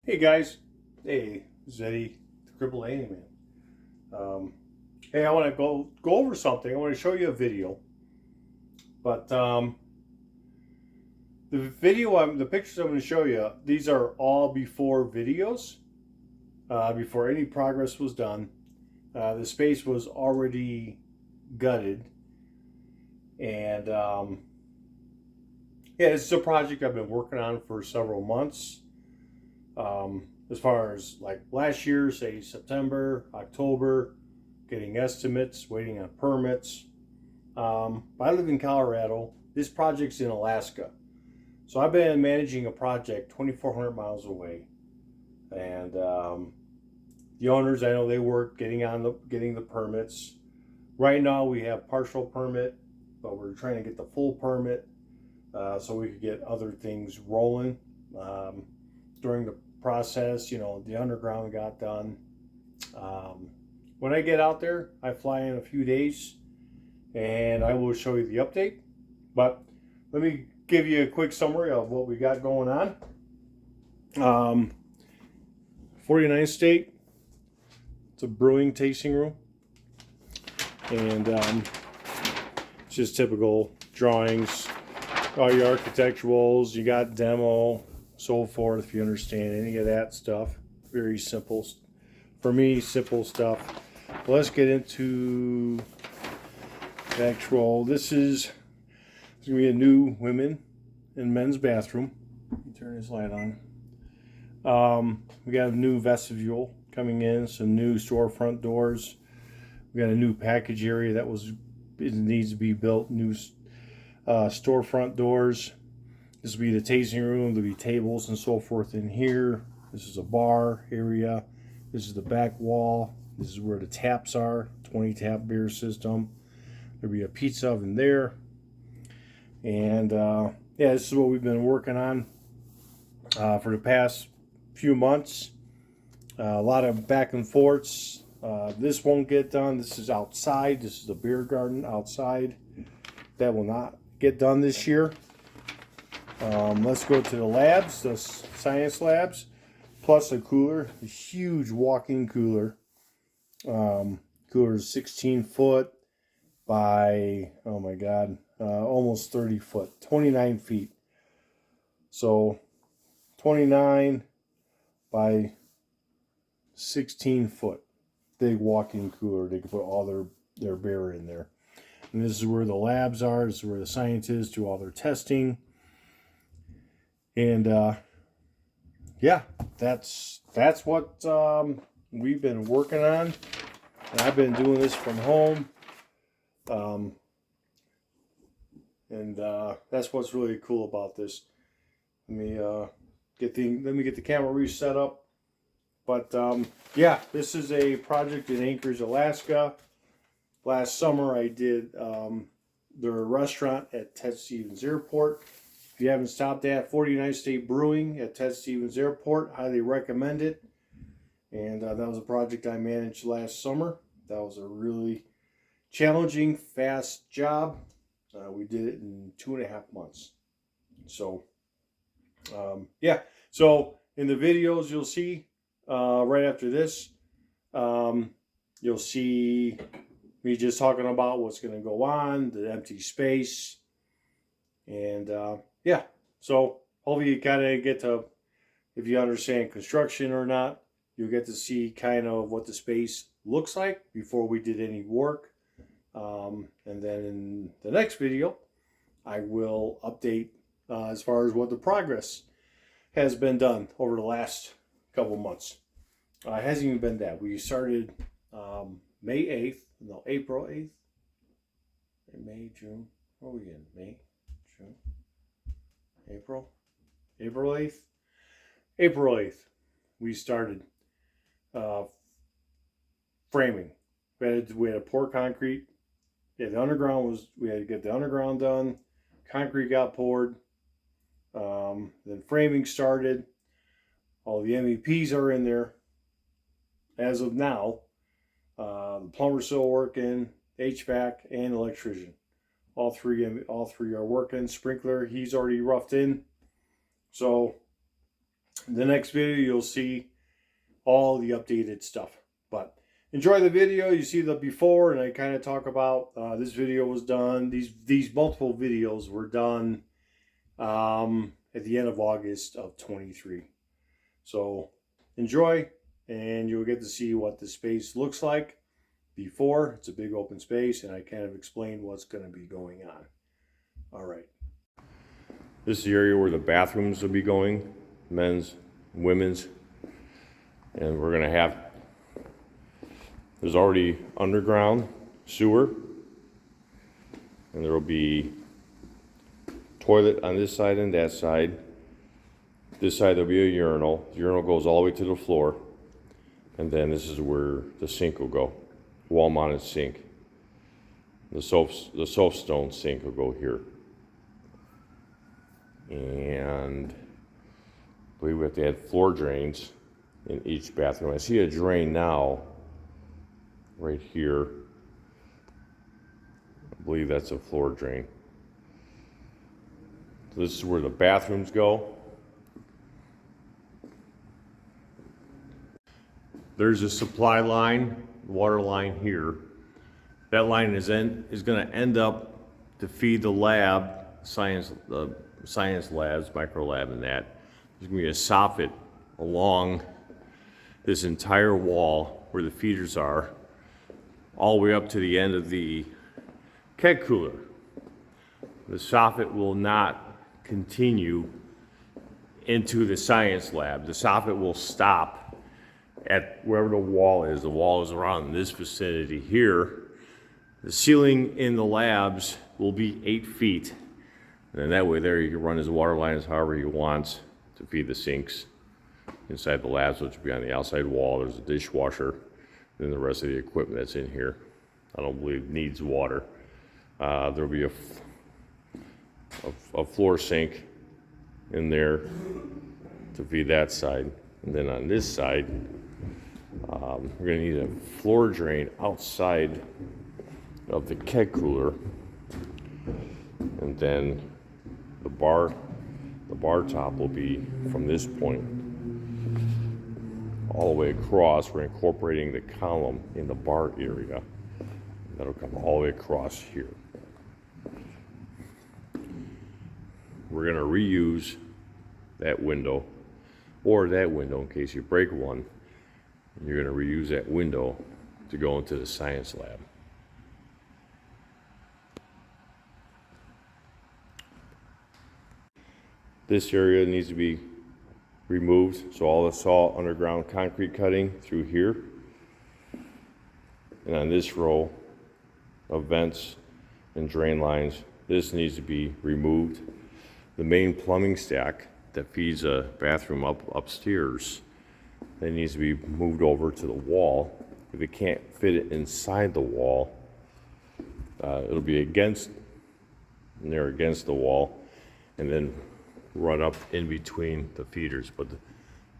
Hey guys, hey Zeddy, the Crippled Handyman. Um, hey, I want to go over something. I want to show you a video, but the pictures I'm going to show you, these are all before videos, before any progress was done. The space was already gutted, and yeah, this is a project I've been working on for several months. As far as like last year, say September, October, getting estimates, waiting on permits. But I live in Colorado. This project's in Alaska. So I've been managing a project 2,400 miles away. And the owners, I know they work getting the permits. Right now we have partial permit, but we're trying to get the full permit so we could get other things rolling. During the process, the underground got done. Um, when I get out there, I fly in a few days and I will show you the update. But let me give you a quick summary of what we got going on. 49th State, it's a brewing tasting room. And it's just typical drawings, all your architecturals, you got demo, so forth, if you understand any of that stuff. Very simple. For me, simple stuff. But let's get into the actual. This is going to be a new women and men's bathroom. Let me turn this light on. We got a new vestibule coming in, some new storefront doors. We got a new package area it needs to be built. New storefront doors. This will be the tasting room. There'll be tables and so forth in here. This is a bar area. This is the back wall. This is where the taps are. 20 tap beer system. There'll be a pizza oven there. And yeah, this is what we've been working on for the past few months. A lot of back and forths. This won't get done. This is outside. This is the beer garden outside. That will not get done this year. Let's go to the labs, the science labs, plus a cooler, a huge walk-in cooler. Cooler is 16 foot by, oh my God, almost 30 foot, 29 feet. So 29 by 16 foot, big walk-in cooler. They can put all their beer in there. And this is where the labs are. This is where the scientists do all their testing. And yeah, that's what we've been working on. And I've been doing this from home. And that's what's really cool about this. Let me get the camera reset up. But yeah, this is a project in Anchorage, Alaska. Last summer I did their restaurant at Ted Stevens Airport. If you haven't stopped at 49th State Brewing at Ted Stevens Airport, highly recommend it. And that was a project I managed last summer. That was a really challenging, fast job. We did it in 2.5 months. So, yeah. So in the videos you'll see right after this, you'll see me just talking about what's going to go on, the empty space, and yeah. So hopefully you kind of get to, if you understand construction or not, you'll get to see kind of what the space looks like before we did any work. And then in the next video, I will update as far as what the progress has been done over the last couple months. It hasn't even been that. We started April 8th. May, June. What are we in? May, June, April 8th. April 8th, we started framing. We had to pour concrete. Yeah, we had to get the underground done. Concrete got poured. Then framing started. All the MEPs are in there as of now. The plumber's still working, HVAC and electrician. All three are working. Sprinkler, he's already roughed in. So the next video, you'll see all the updated stuff. But enjoy the video. You see the before, and I kind of talk about this video was done. These multiple videos were done at the end of August of 23. So enjoy, and you'll get to see what the space looks like before. It's a big open space, and I kind of explained what's going to be going on. All right. This is the area where the bathrooms will be going, men's, women's, and we're going to have, there's already underground sewer, and there will be toilet on this side and that side. This side there'll be a urinal. The urinal goes all the way to the floor, and then this is where the sink will go, wall-mounted sink. The soapstone sink will go here. And I believe we have to add floor drains in each bathroom. I see a drain now right here. I believe that's a floor drain. So this is where the bathrooms go. There's a supply line, water line here. That line is going to end up to feed the lab, science labs, micro lab, and that. There's going to be a soffit along this entire wall where the feeders are, all the way up to the end of the keg cooler. The soffit will not continue into the science lab. The soffit will stop at wherever the wall is. The wall is around this vicinity here. The ceiling in the labs will be 8 feet. And then that way there you can run his water lines however he wants to feed the sinks inside the labs, which will be on the outside wall. There's a dishwasher, and the rest of the equipment that's in here, I don't believe it needs water. There'll be a floor sink in there to feed that side. And then on this side, we're going to need a floor drain outside of the keg cooler, and then the bar top will be from this point all the way across. We're incorporating the column in the bar area. That'll come all the way across here. We're going to reuse that window, or that window in case you break one. You're going to reuse that window to go into the science lab. This area needs to be removed, so all the saw underground concrete cutting through here. And on this row of vents and drain lines, this needs to be removed. The main plumbing stack that feeds a bathroom upstairs, that needs to be moved over to the wall. If it can't fit it inside the wall, it'll be against the wall, and then run up in between the feeders. But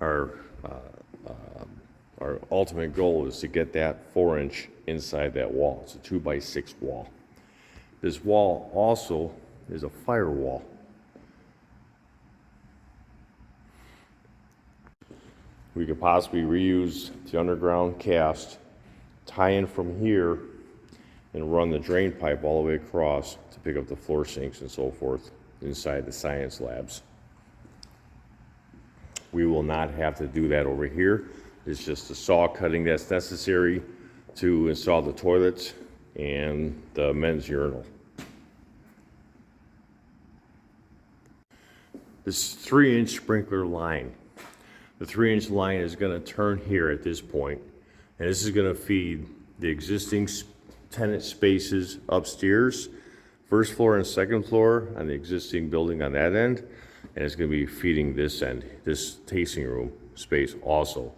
our ultimate goal is to get that 4-inch inside that wall. It's a 2x6 wall. This wall also is a firewall. We could possibly reuse the underground cast, tie in from here, and run the drain pipe all the way across to pick up the floor sinks and so forth inside the science labs. We will not have to do that over here. It's just the saw cutting that's necessary to install the toilets and the men's urinal. This 3-inch sprinkler line. The 3-inch line is going to turn here at this point, and this is going to feed the existing tenant spaces upstairs, first floor and second floor on the existing building on that end, and it's going to be feeding this end, this tasting room space also.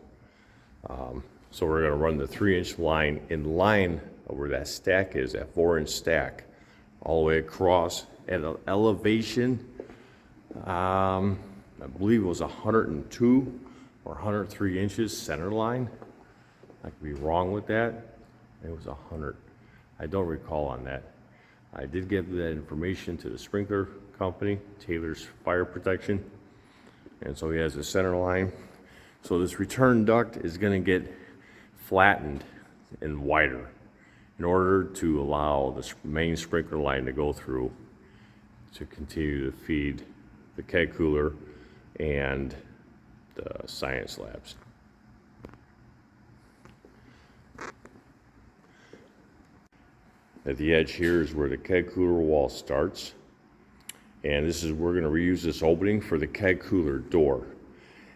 So we're going to run the 3-inch line in line of where that stack is, that 4-inch stack, all the way across at an elevation, I believe it was 102 or 103 inches center line. I could be wrong with that. It was 100. I don't recall on that. I did give that information to the sprinkler company, Taylor's Fire Protection, And so he has a center line. So this return duct is going to get flattened and wider in order to allow the main sprinkler line to go through to continue to feed the keg cooler and the science labs. At the edge here is where the keg cooler wall starts. And this is, we're going to reuse this opening for the keg cooler door.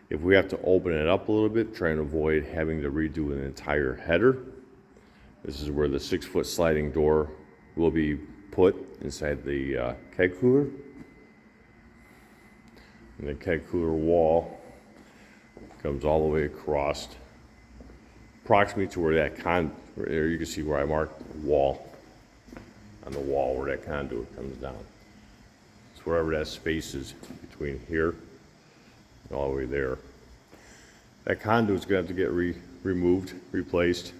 If we have to open it up a little bit, trying to avoid having to redo an entire header, this is where the 6-foot sliding door will be put inside the keg cooler. And the keg cooler wall comes all the way across, approximately to where that there you can see where I marked wall, on the wall where that conduit comes down. So wherever that space is between here and all the way there. That conduit's going to have to get removed, replaced.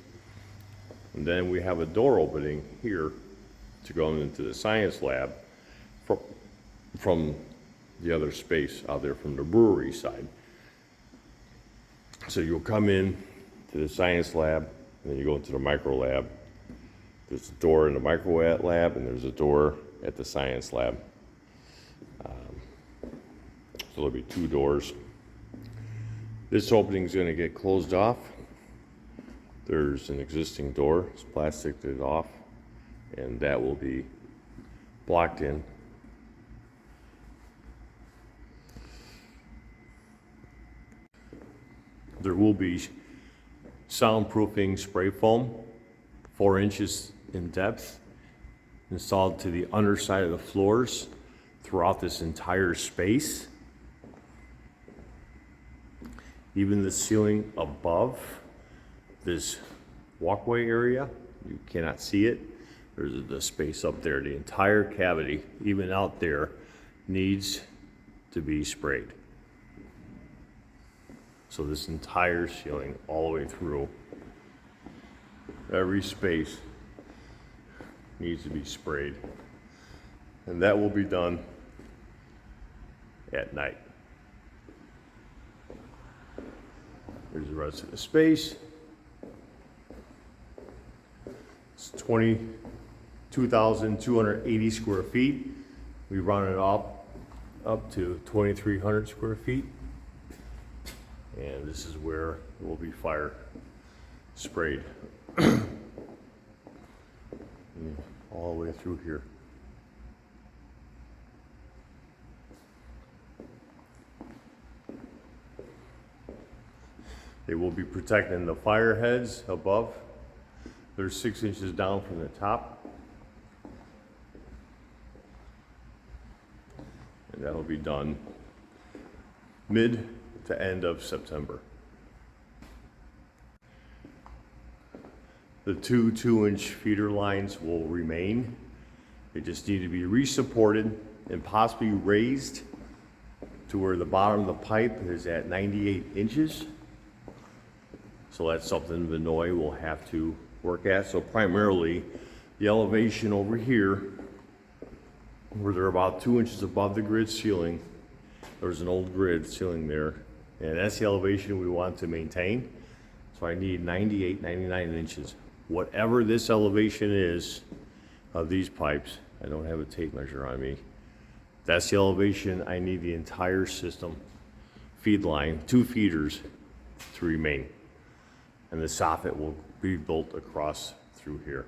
And then we have a door opening here to go into the science lab from the other space out there from the brewery side. So you'll come in to the science lab, and then you go into the micro lab. There's a door in the micro lab, and there's a door at the science lab. So there'll be 2 doors. This opening is going to get closed off. There's an existing door, it's plasticed off, and that will be blocked in. There will be soundproofing spray foam, 4 inches in depth, installed to the underside of the floors throughout this entire space. Even the ceiling above this walkway area, you cannot see it. There's the space up there. The entire cavity, even out there, needs to be sprayed. So this entire ceiling, all the way through, every space needs to be sprayed. And that will be done at night. Here's the rest of the space. It's 22,280 square feet. We run it up to 2,300 square feet. And this is where it will be fire sprayed all the way through here. They will be protecting the fire heads above. They're 6 inches down from the top. And that'll be done mid to end of September. The 2 2-inch feeder lines will remain. They just need to be re-supported and possibly raised to where the bottom of the pipe is at 98 inches. So that's something Vinoy will have to work at. So primarily the elevation over here, where they're about 2 inches above the grid ceiling, there's an old grid ceiling there, and that's the elevation we want to maintain. So I need 98, 99 inches. Whatever this elevation is of these pipes, I don't have a tape measure on me, that's the elevation I need the entire system, feed line, 2 feeders, to remain. And the soffit will be built across through here.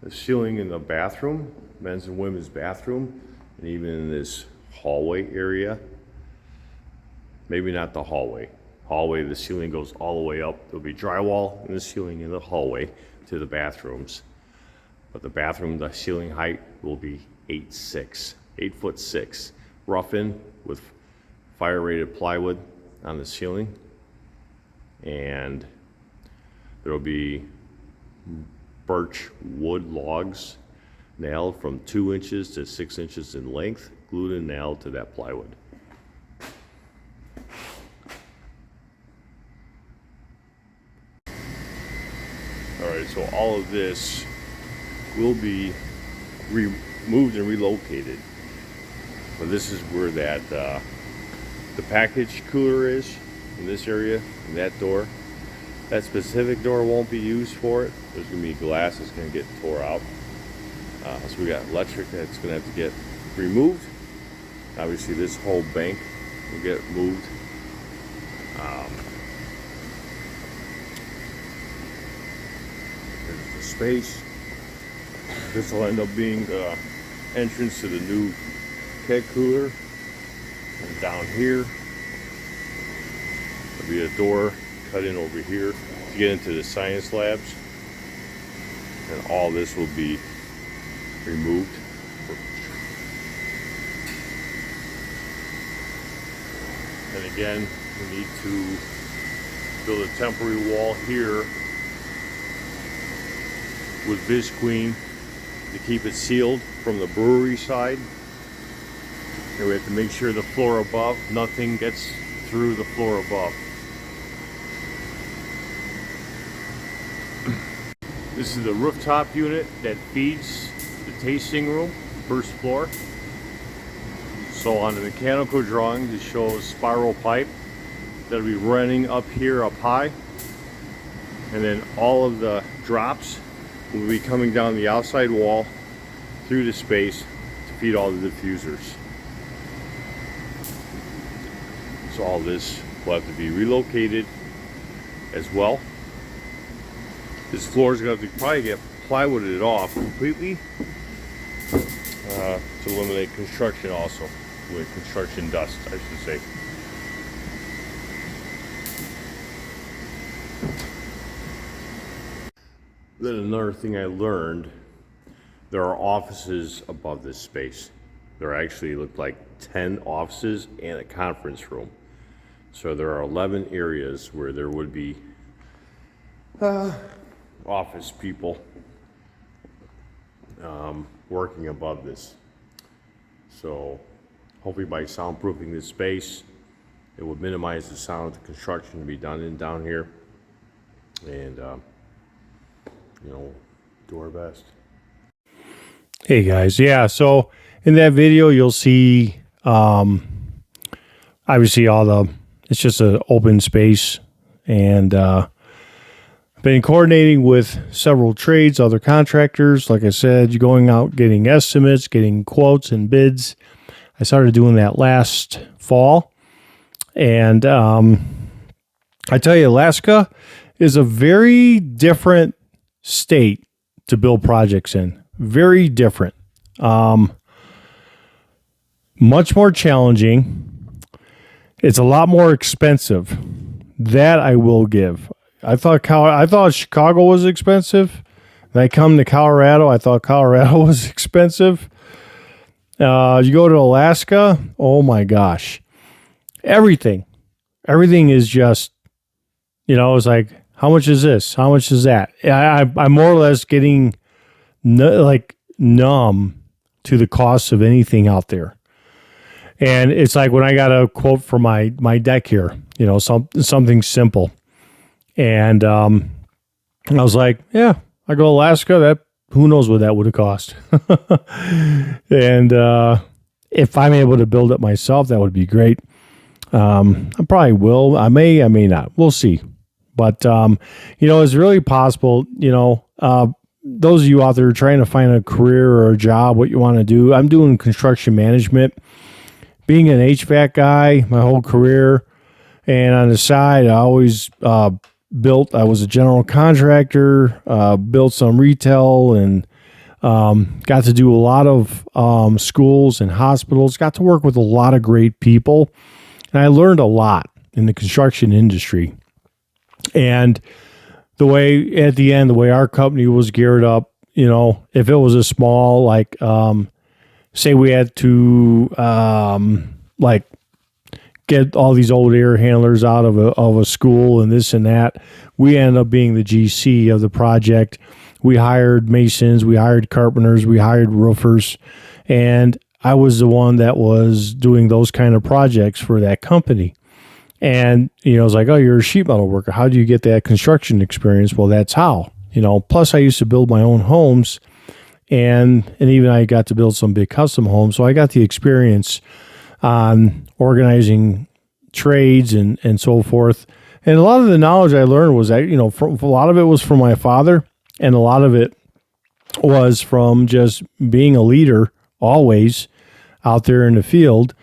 The ceiling in the bathroom, men's and women's bathroom, and even in this hallway area, maybe not the hallway. Hallway, the ceiling goes all the way up. There'll be drywall in the ceiling in the hallway to the bathrooms. But the bathroom, the ceiling height will be 8'6", rough-in with fire-rated plywood on the ceiling. And there'll be birch wood logs nailed from 2 inches to 6 inches in length, glued and nailed to that plywood. All right, so all of this will be removed and relocated. But this is where that the package cooler is in this area, in that door. That specific door won't be used for it. There's gonna be glass that's gonna get tore out. So we got electric that's gonna have to get removed. Obviously this whole bank will get moved. There's the space. This will end up being the entrance to the new keg cooler. And down here, there'll be a door cut in over here to get into the science labs. And all this will be removed. And again, we need to build a temporary wall here with Visqueen to keep it sealed from the brewery side. And we have to make sure the floor above, nothing gets through the floor above. This is the rooftop unit that feeds the tasting room, first floor. So on the mechanical drawing, it shows spiral pipe that'll be running up here, up high. And then all of the drops will be coming down the outside wall through the space to feed all the diffusers. So all this will have to be relocated as well. This floor is going to have to probably get plywooded off completely to eliminate construction also, with construction dust, I should say. Then another thing I learned, there are offices above this space. There actually look like 10 offices and a conference room. So there are 11 areas where there would be office people working above this. So hopefully by soundproofing this space, it would minimize the sound of the construction to be done in down here. And you know, do our best. Hey guys, yeah, so in that video you'll see obviously it's just an open space, and I've been coordinating with several trades, other contractors. Like I said, you're going out getting estimates, getting quotes and bids. I started doing that last fall, and I tell you, Alaska is a very different state to build projects in. Very different. Much more challenging. It's a lot more expensive. That I will give. I thought Chicago was expensive. Then I come to Colorado. I thought Colorado was expensive. You go to Alaska. Oh my gosh. Everything is just, it's like, how much is this? How much is that? I'm more or less getting numb to the cost of anything out there. And it's like when I got a quote for my deck here, something simple. And I was like, yeah, I go to Alaska. Who knows what that would have cost. And if I'm able to build it myself, that would be great. I probably will. I may not. We'll see. But, it's really possible, those of you out there trying to find a career or a job, what you want to do. I'm doing construction management, being an HVAC guy my whole career. And on the side, I always built. I was a general contractor, built some retail, and got to do a lot of schools and hospitals, got to work with a lot of great people. And I learned a lot in the construction industry. And the way our company was geared up, if it was a small, say we had to, get all these old air handlers out of a school and this and that, we ended up being the GC of the project. We hired masons, we hired carpenters, we hired roofers, and I was the one that was doing those kind of projects for that company. And, it's like, oh, you're a sheet metal worker. How do you get that construction experience? Well, that's how, plus I used to build my own homes, and even I got to build some big custom homes. So I got the experience on organizing trades and so forth. And a lot of the knowledge I learned was that, a lot of it was from my father, and a lot of it was from just being a leader always out there in the field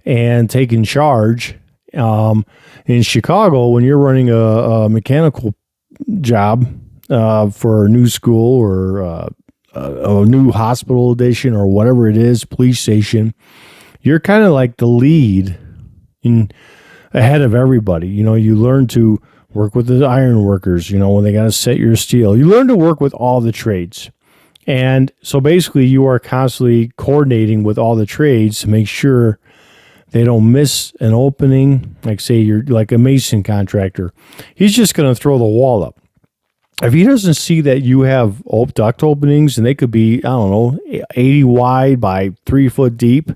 and taking charge. In Chicago, when you're running a mechanical job for a new school or a new hospital addition or whatever it is, police station, you're kind of like the lead ahead of everybody. You learn to work with the iron workers, when they got to set your steel. You learn to work with all the trades. And so basically you are constantly coordinating with all the trades to make sure they don't miss an opening. Like say you're like a mason contractor. He's just going to throw the wall up. If he doesn't see that you have duct openings and they could be, 80 wide by 3 foot deep,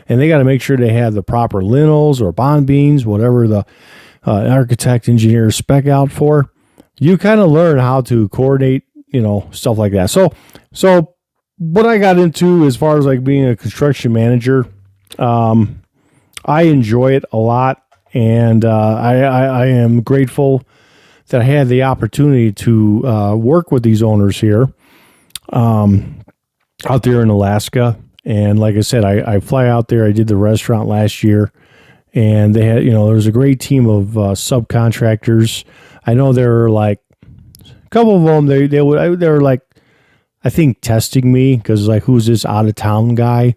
and they got to make sure they have the proper lintels or bond beams, whatever the architect engineer spec out for, you kind of learn how to coordinate, stuff like that. So what I got into as far as like being a construction manager, I enjoy it a lot, and I am grateful that I had the opportunity to work with these owners here out there in Alaska. And like I said, I fly out there. I did the restaurant last year, and they had, there was a great team of subcontractors. I know there were like a couple of them. They were like, I think testing me because like, who's this out of town guy?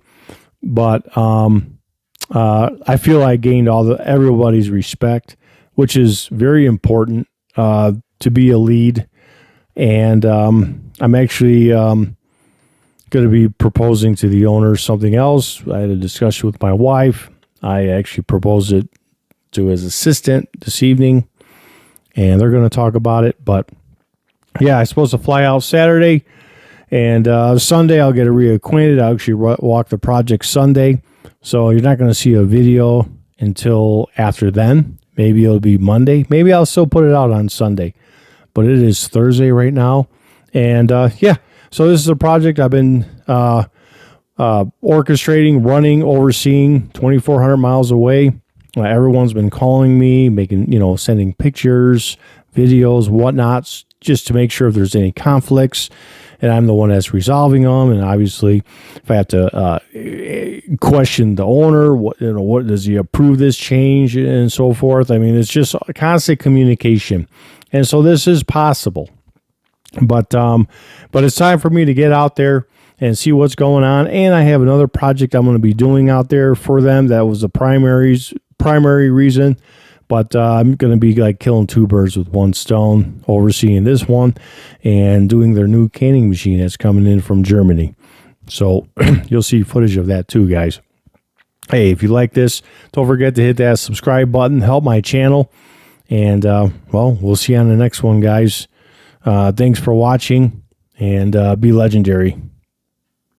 But I feel I gained everybody's respect, which is very important to be a lead. And I'm actually going to be proposing to the owners something else. I had a discussion with my wife. I actually proposed it to his assistant this evening, and they're going to talk about it. But yeah, I'm supposed to fly out Saturday, and Sunday I'll get reacquainted. I'll actually walk the project Sunday, so you're not going to see a video until after then. Maybe it'll be Monday. Maybe I'll still put it out on Sunday, but it is Thursday right now. And yeah, so this is a project I've been orchestrating, running, overseeing 2,400 miles away. Everyone's been calling me, making, sending pictures, videos, whatnots, just to make sure if there's any conflicts. And I'm the one that's resolving them. And obviously, if I have to question the owner, what does he approve this change and so forth? I mean, it's just a constant communication. And so this is possible. But it's time for me to get out there and see what's going on. And I have another project I'm going to be doing out there for them. That was the primary reason. But I'm going to be like killing two birds with one stone, overseeing this one and doing their new canning machine that's coming in from Germany. So you'll see footage of that too, guys. Hey, if you like this, don't forget to hit that subscribe button, help my channel. And, we'll see you on the next one, guys. Thanks for watching, and be legendary.